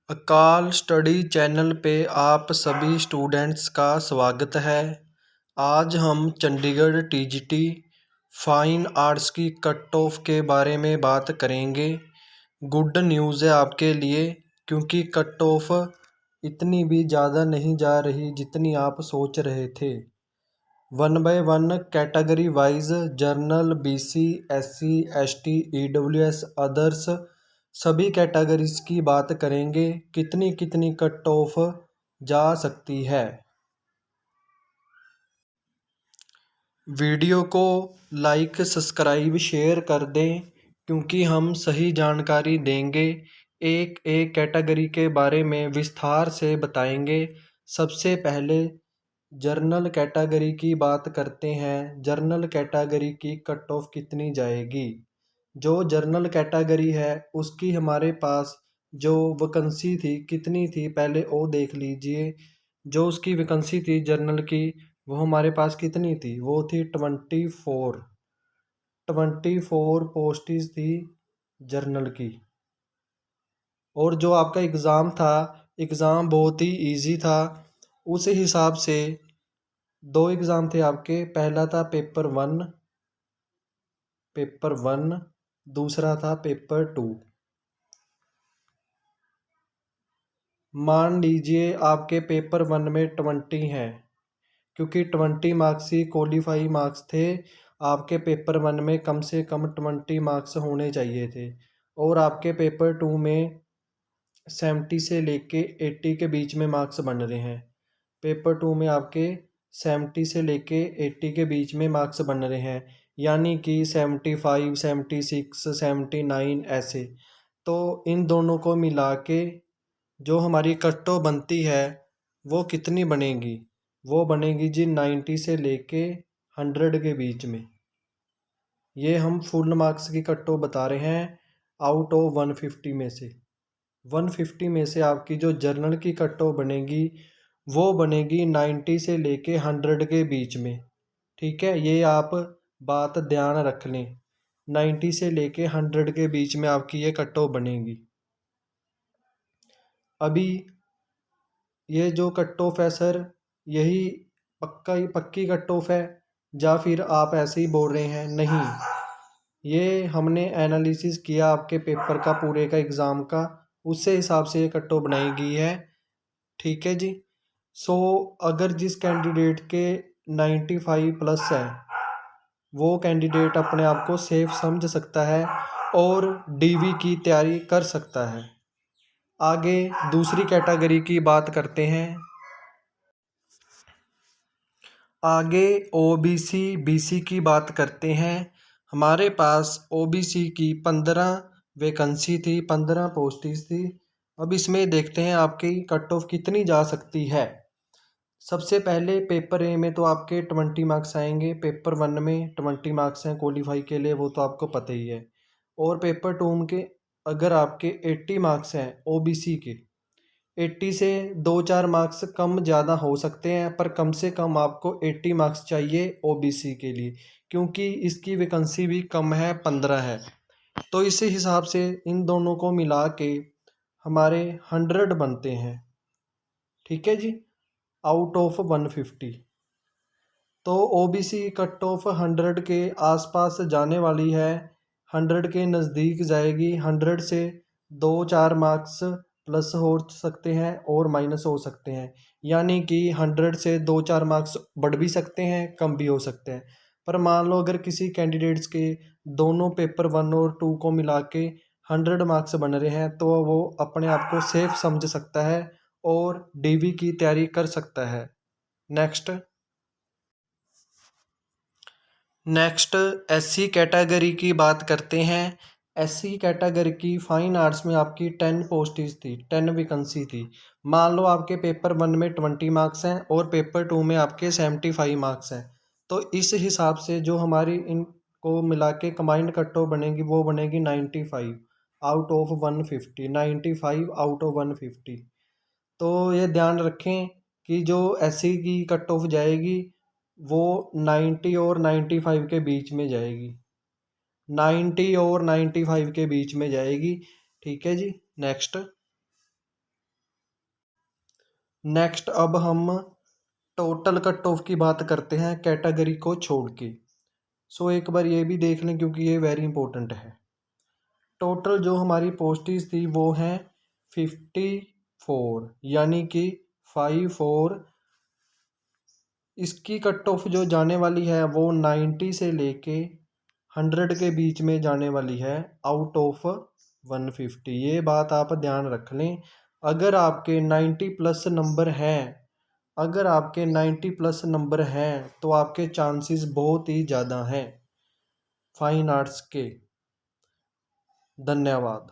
अकाल study channel पे आप सभी स्टूडेंट्स का स्वागत है। आज हम चंडीगढ़ टीजीटी फाइन आर्ट्स की कट ऑफ के बारे में बात करेंगे। गुड न्यूज़ है आपके लिए, क्योंकि कट ऑफ इतनी भी ज़्यादा नहीं जा रही जितनी आप सोच रहे थे। 1 by 1 category wise general, BC, SC, ST, EWS, others सभी कैटेगरीज की बात करेंगे। कितनी कितनी कट ऑफ जा सकती है। वीडियो को लाइक, सब्सक्राइब, शेयर कर दें, क्योंकि हम सही जानकारी देंगे। एक एक कैटेगरी के बारे में विस्तार से बताएंगे। सबसे पहले जर्नल कैटेगरी की बात करते हैं। जर्नल कैटेगरी की कट ऑफ कितनी जाएगी। जो जर्नल कैटेगरी है उसकी हमारे पास जो वैकेंसी थी कितनी थी, पहले वो देख लीजिए। जो उसकी वैकेंसी थी जर्नल की, वो हमारे पास कितनी थी, वो थी 24 पोस्टेज थी जर्नल की। और जो आपका एग्ज़ाम था, एग्ज़ाम बहुत ही इजी था। उस हिसाब से दो एग्ज़ाम थे आपके। पहला था पेपर वन, दूसरा था पेपर 2। मान लीजिए आपके पेपर 1 में 20 हैं, क्योंकि 20 मार्क्स ही क्वालिफाई मार्क्स थे। आपके पेपर 1 में कम से कम 20 मार्क्स होने चाहिए थे। और आपके पेपर 2 में 70 से लेके 80 के बीच में मार्क्स बन रहे हैं। पेपर 2 में आपके 70 से लेके 80 के बीच में मार्क्स बन रहे हैं, यानी कि 75, 76, 79 ऐसे। तो इन दोनों को मिला के जो हमारी कट ऑफ बनती है वो कितनी बनेगी, वो बनेगी जी 90 से लेके 100 के बीच में। ये हम फुल मार्क्स की कट ऑफ बता रहे हैं। आउट ऑफ 150 में से 150 में से आपकी जो जर्नल की कट ऑफ बनेगी वो बनेगी 90 से लेके 100 के बीच में। ठीक है, ये आप बात ध्यान रख लें। 90 से लेके 100 के बीच में आपकी ये कट ऑफ बनेगी। अभी ये जो कट ऑफ है सर, यही पक्की कट ऑफ है, या फिर आप ऐसे ही बोल रहे हैं? नहीं, ये हमने एनालिसिस किया आपके पेपर का, पूरे का एग्ज़ाम का, उससे हिसाब से ये कट ऑफ बनाई गई है। ठीक है जी। सो अगर जिस कैंडिडेट के 95 प्लस है वो कैंडिडेट अपने आप को सेफ समझ सकता है और डीवी की तैयारी कर सकता है। आगे दूसरी कैटेगरी की बात करते हैं। आगे ओबीसी बीसी की बात करते हैं। हमारे पास ओबीसी की 15 वैकेंसी थी, 15 पोस्टेज थी। अब इसमें देखते हैं आपकी कट ऑफ कितनी जा सकती है। सबसे पहले पेपर ए में तो आपके 20 मार्क्स आएंगे। पेपर 1 में 20 मार्क्स हैं क्वालिफाई के लिए, वो तो आपको पता ही है। और पेपर 2 के अगर आपके 80 मार्क्स हैं ओबीसी के, 80 से 2-4 मार्क्स कम ज़्यादा हो सकते हैं, पर कम से कम आपको 80 मार्क्स चाहिए ओबीसी के लिए, क्योंकि इसकी वैकेंसी भी कम है, 15 है। तो इसी हिसाब से इन दोनों को मिला के हमारे 100 बनते हैं। ठीक है जी, आउट ऑफ 150। तो ओबीसी कट ऑफ 100 के आसपास जाने वाली है, 100 के नज़दीक जाएगी। 100 से 2-4 मार्क्स प्लस हो सकते हैं और माइनस हो सकते हैं, यानी कि 100 से 2-4 मार्क्स बढ़ भी सकते हैं, कम भी हो सकते हैं। पर मान लो अगर किसी कैंडिडेट्स के दोनों पेपर 1 और 2 को मिला के 100 मार्क्स बन रहे हैं, तो वो अपने आप को सेफ समझ सकता है और डीवी की तैयारी कर सकता है। नेक्स्ट एससी कैटेगरी की बात करते हैं। एससी कैटेगरी की फाइन आर्ट्स में आपकी 10 पोस्टेज थी, 10 वैकेंसी थी। मान लो आपके पेपर 1 में 20 मार्क्स हैं और पेपर 2 में आपके 75 मार्क्स हैं। तो इस हिसाब से जो हमारी इनको मिला के कंबाइंड कट ऑफ बनेगी वो बनेगी 95 आउट ऑफ 150। 95 out of 150। तो ये ध्यान रखें कि जो एससी की कट ऑफ जाएगी वो 90 और 95 के बीच में जाएगी। 90 और 95 के बीच में जाएगी। ठीक है जी। नेक्स्ट नेक्स्ट अब हम टोटल कट ऑफ की बात करते हैं कैटेगरी को छोड़ के। सो एक बार ये भी देख लें क्योंकि ये वेरी इंपॉर्टेंट है। टोटल जो हमारी पोस्टेज थी वो हैं 54, यानी कि 54। इसकी कट ऑफ जो जाने वाली है वो 90 से लेके 100 के बीच में जाने वाली है, आउट ऑफ 150। ये बात आप ध्यान रख लें। अगर आपके 90 प्लस नंबर हैं, अगर आपके 90 प्लस नंबर हैं तो आपके चांसेस बहुत ही ज़्यादा हैं फाइन आर्ट्स के। धन्यवाद।